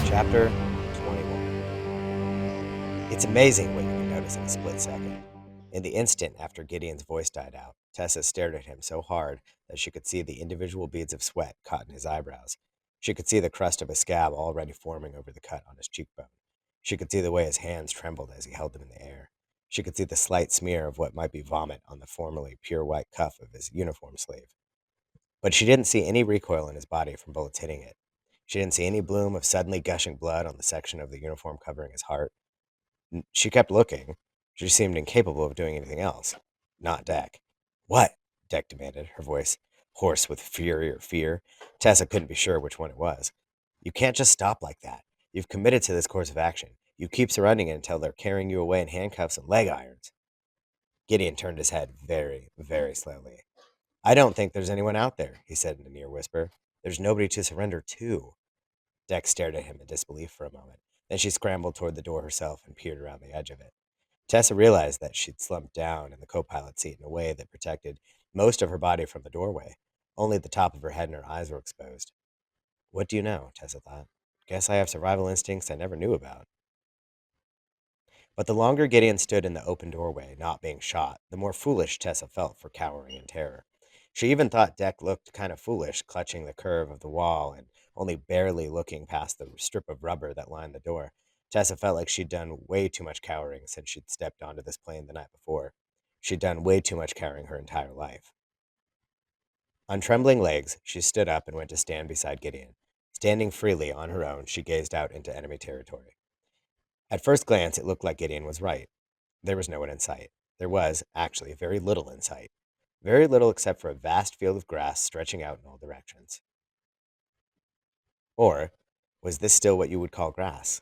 Chapter 21. It's amazing what you can notice in a split second. In the instant after Gideon's voice died out, Tessa stared at him so hard that she could see the individual beads of sweat caught in his eyebrows. She could see the crust of a scab already forming over the cut on his cheekbone. She could see the way his hands trembled as he held them in the air. She could see the slight smear of what might be vomit on the formerly pure white cuff of his uniform sleeve. But she didn't see any recoil in his body from bullets hitting it. She didn't see any bloom of suddenly gushing blood on the section of the uniform covering his heart. She kept looking. She seemed incapable of doing anything else. Not Deck. What? Deck demanded, her voice hoarse with fury or fear. Tessa couldn't be sure which one it was. You can't just stop like that. You've committed to this course of action. You keep surrendering it until they're carrying you away in handcuffs and leg irons. Gideon turned his head very, very slowly. I don't think there's anyone out there, he said in a near whisper. There's nobody to surrender to. Deck stared at him in disbelief for a moment. Then she scrambled toward the door herself and peered around the edge of it. Tessa realized that she'd slumped down in the co-pilot seat in a way that protected most of her body from the doorway. Only the top of her head and her eyes were exposed. What do you know? Tessa thought. Guess I have survival instincts I never knew about. But the longer Gideon stood in the open doorway, not being shot, the more foolish Tessa felt for cowering in terror. She even thought Deck looked kind of foolish, clutching the curve of the wall and only barely looking past the strip of rubber that lined the door. Tessa felt like she'd done way too much cowering since she'd stepped onto this plane the night before. She'd done way too much cowering her entire life. On trembling legs, she stood up and went to stand beside Gideon. Standing freely on her own, she gazed out into enemy territory. At first glance, it looked like Gideon was right. There was no one in sight. There was, actually, very little in sight. Very little except for a vast field of grass stretching out in all directions. Or was this still what you would call grass?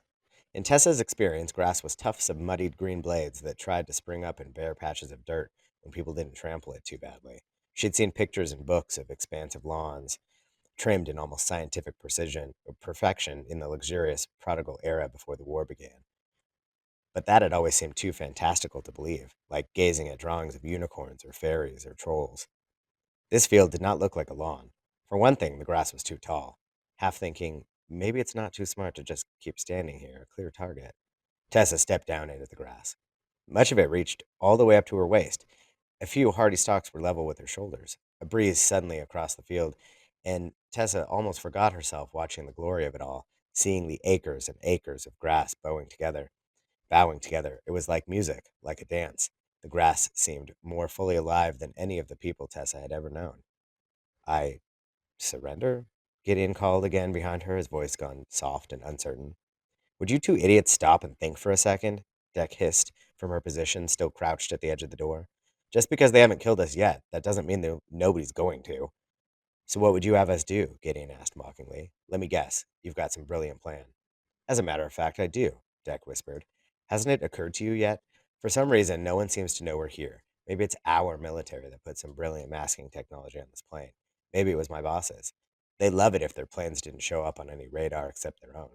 In Tessa's experience, grass was tufts of muddied green blades that tried to spring up in bare patches of dirt when people didn't trample it too badly. She'd seen pictures in books of expansive lawns, trimmed in almost scientific precision or perfection in the luxurious prodigal era before the war began. But that had always seemed too fantastical to believe, like gazing at drawings of unicorns or fairies or trolls. This field did not look like a lawn. For one thing, the grass was too tall. Half thinking, maybe it's not too smart to just keep standing here, a clear target. Tessa stepped down into the grass. Much of it reached all the way up to her waist. A few hardy stalks were level with her shoulders. A breeze suddenly across the field, and Tessa almost forgot herself watching the glory of it all, seeing the acres and acres of grass bowing together. It was like music, like a dance. The grass seemed more fully alive than any of the people Tessa had ever known. I surrender? Gideon called again behind her, his voice gone soft and uncertain. Would you two idiots stop and think for a second? Deck hissed from her position, still crouched at the edge of the door. Just because they haven't killed us yet, that doesn't mean that nobody's going to. So what would you have us do? Gideon asked mockingly. Let me guess. You've got some brilliant plan. As a matter of fact, I do, Deck whispered. Hasn't it occurred to you yet? For some reason, no one seems to know we're here. Maybe it's our military that put some brilliant masking technology on this plane. Maybe it was my bosses. They'd love it if their planes didn't show up on any radar except their own.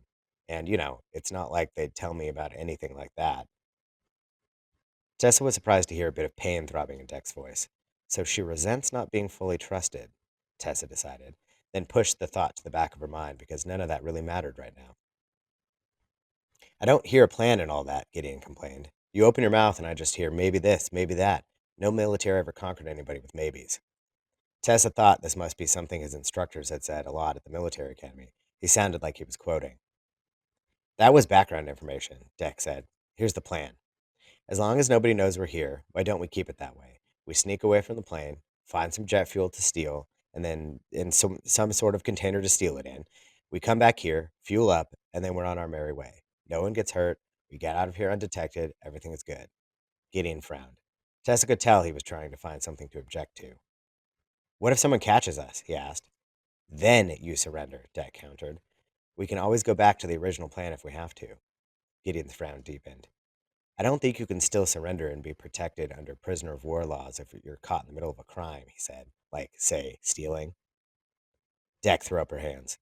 And, it's not like they'd tell me about anything like that. Tessa was surprised to hear a bit of pain throbbing in Deck's voice. So she resents not being fully trusted, Tessa decided, then pushed the thought to the back of her mind because none of that really mattered right now. I don't hear a plan and all that, Gideon complained. You open your mouth and I just hear maybe this, maybe that. No military ever conquered anybody with maybes. Tessa thought this must be something his instructors had said a lot at the military academy. He sounded like he was quoting. That was background information, Deck said. Here's the plan. As long as nobody knows we're here, why don't we keep it that way? We sneak away from the plane, find some jet fuel to steal, and then in some sort of container to steal it in. We come back here, fuel up, and then we're on our merry way. No one gets hurt. We get out of here undetected. Everything is good. Gideon frowned. Tessa could tell he was trying to find something to object to. What if someone catches us? He asked. Then you surrender, Deck countered. We can always go back to the original plan if we have to. Gideon's frown deepened. I don't think you can still surrender and be protected under prisoner of war laws if you're caught in the middle of a crime, he said. Like, say, stealing. Deck threw up her hands.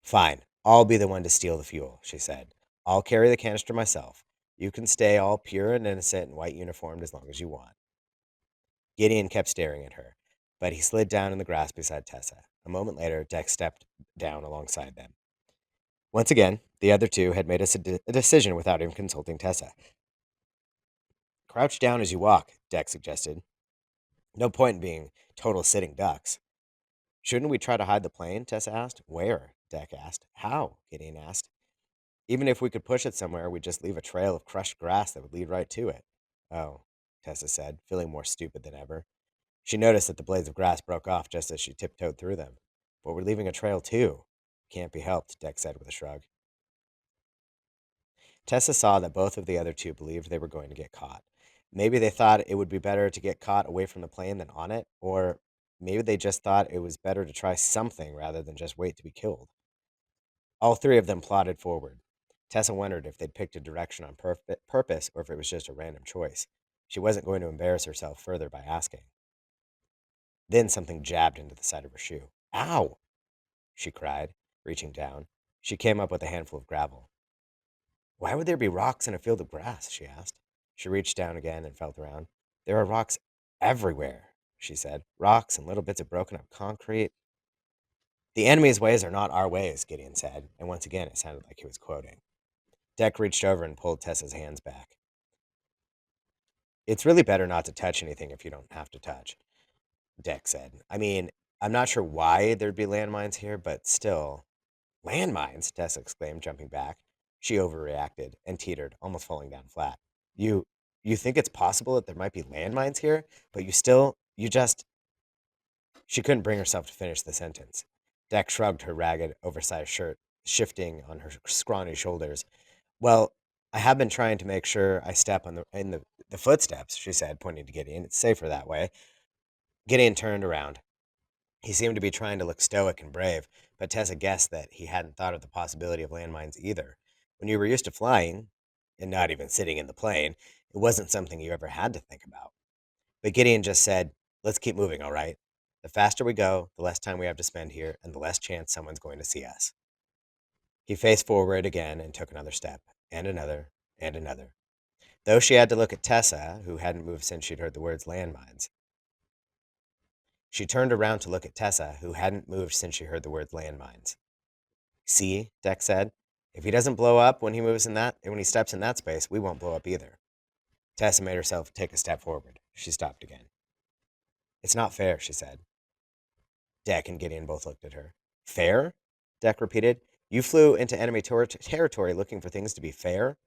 Fine, I'll be the one to steal the fuel, she said. I'll carry the canister myself. You can stay all pure and innocent and white uniformed as long as you want. Gideon kept staring at her, but he slid down in the grass beside Tessa. A moment later, Deck stepped down alongside them. Once again, the other two had made a decision without even consulting Tessa. Crouch down as you walk, Deck suggested. No point in being total sitting ducks. Shouldn't we try to hide the plane? Tessa asked. Where? Deck asked. How? Gideon asked. Even if we could push it somewhere, we'd just leave a trail of crushed grass that would lead right to it. Oh, Tessa said, feeling more stupid than ever. She noticed that the blades of grass broke off just as she tiptoed through them. But we're leaving a trail too. Can't be helped, Deck said with a shrug. Tessa saw that both of the other two believed they were going to get caught. Maybe they thought it would be better to get caught away from the plane than on it, or maybe they just thought it was better to try something rather than just wait to be killed. All three of them plodded forward. Tessa wondered if they'd picked a direction on purpose or if it was just a random choice. She wasn't going to embarrass herself further by asking. Then something jabbed into the side of her shoe. Ow! She cried, reaching down. She came up with a handful of gravel. Why would there be rocks in a field of grass? She asked. She reached down again and felt around. There are rocks everywhere, she said. Rocks and little bits of broken up concrete. The enemy's ways are not our ways, Gideon said, and once again it sounded like he was quoting. Deck reached over and pulled Tessa's hands back. It's really better not to touch anything if you don't have to touch, Deck said. I mean, I'm not sure why there'd be landmines here, but still. Landmines? Tessa exclaimed, jumping back. She overreacted and teetered, almost falling down flat. You you think it's possible that there might be landmines here, but you just She couldn't bring herself to finish the sentence. Deck shrugged her ragged, oversized shirt, shifting on her scrawny shoulders. Well, I have been trying to make sure I step in the footsteps, she said, pointing to Gideon. It's safer that way. Gideon turned around. He seemed to be trying to look stoic and brave, but Tessa guessed that he hadn't thought of the possibility of landmines either. When you were used to flying, and not even sitting in the plane, it wasn't something you ever had to think about. But Gideon just said, let's keep moving, all right? The faster we go, the less time we have to spend here, and the less chance someone's going to see us. He faced forward again and took another step, and another, and another. Though she had to look at Tessa, who hadn't moved since she'd heard the words landmines. She turned around to look at Tessa, who hadn't moved since she heard the words landmines. See, Deck said, if he doesn't blow up when he steps in that space, we won't blow up either. Tessa made herself take a step forward. She stopped again. It's not fair, she said. Deck and Gideon both looked at her. Fair? Deck repeated. You flew into enemy territory looking for things to be fair?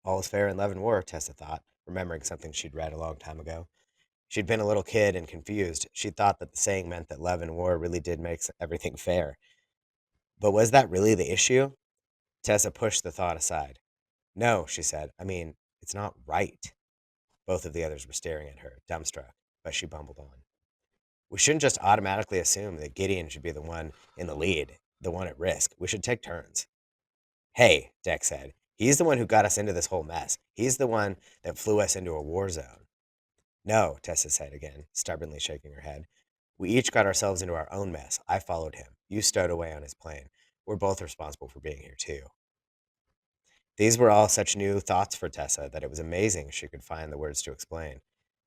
All is fair in love and war, Tessa thought, remembering something she'd read a long time ago. She'd been a little kid and confused. She'd thought that the saying meant that love and war really did make everything fair. But was that really the issue? Tessa pushed the thought aside. No, she said. I mean, it's not right. Both of the others were staring at her, dumbstruck, but she bumbled on. We shouldn't just automatically assume that Gideon should be the one in the lead, the one at risk. We should take turns. Hey, Deck said. He's the one who got us into this whole mess. He's the one that flew us into a war zone. No, Tessa said again, stubbornly shaking her head. We each got ourselves into our own mess. I followed him. You stowed away on his plane. We're both responsible for being here, too. These were all such new thoughts for Tessa that it was amazing she could find the words to explain.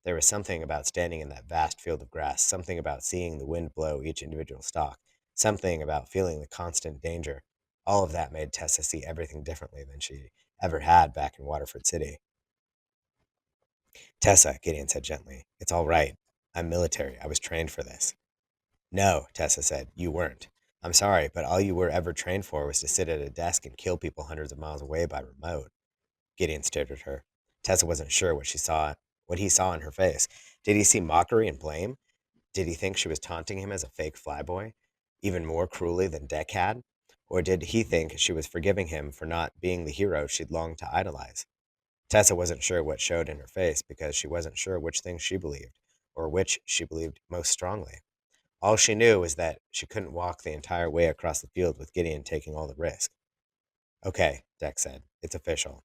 There was something about standing in that vast field of grass, something about seeing the wind blow each individual stalk, something about feeling the constant danger. All of that made Tessa see everything differently than she ever had back in Waterford City. Tessa, Gideon said gently, it's all right. I'm military. I was trained for this. No, Tessa said, you weren't. I'm sorry, but all you were ever trained for was to sit at a desk and kill people hundreds of miles away by remote. Gideon stared at her. Tessa wasn't sure what he saw in her face. Did he see mockery and blame? Did he think she was taunting him as a fake flyboy, even more cruelly than Deck had? Or did he think she was forgiving him for not being the hero she'd longed to idolize? Tessa wasn't sure what showed in her face because she wasn't sure which things she believed, or which she believed most strongly. All she knew was that she couldn't walk the entire way across the field with Gideon taking all the risk. Okay, Deck said. It's official.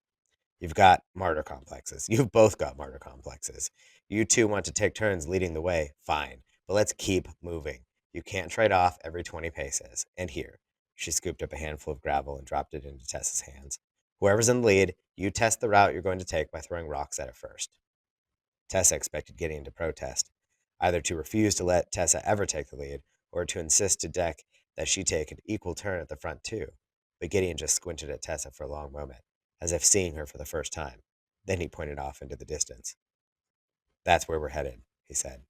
You've got martyr complexes. You've both got martyr complexes. You two want to take turns leading the way. Fine. But let's keep moving. You can't trade off every 20 paces. And here. She scooped up a handful of gravel and dropped it into Tessa's hands. Whoever's in the lead, you test the route you're going to take by throwing rocks at it first. Tessa expected Gideon to protest, either to refuse to let Tessa ever take the lead, or to insist to Deck that she take an equal turn at the front too. But Gideon just squinted at Tessa for a long moment, as if seeing her for the first time. Then he pointed off into the distance. That's where we're headed, he said.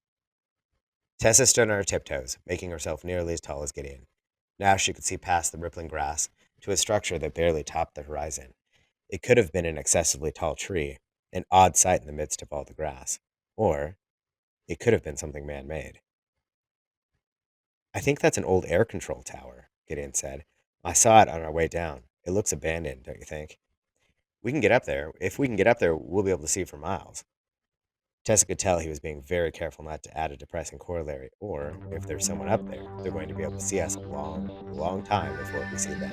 Tessa stood on her tiptoes, making herself nearly as tall as Gideon. Now she could see past the rippling grass to a structure that barely topped the horizon. It could have been an excessively tall tree, an odd sight in the midst of all the grass. Or it could have been something man-made. I think that's an old air control tower, Gideon said. I saw it on our way down. It looks abandoned, don't you think? We can get up there. If we can get up there, we'll be able to see for miles. Tessa could tell he was being very careful not to add a depressing corollary, or if there's someone up there, they're going to be able to see us a long, long time before we see them.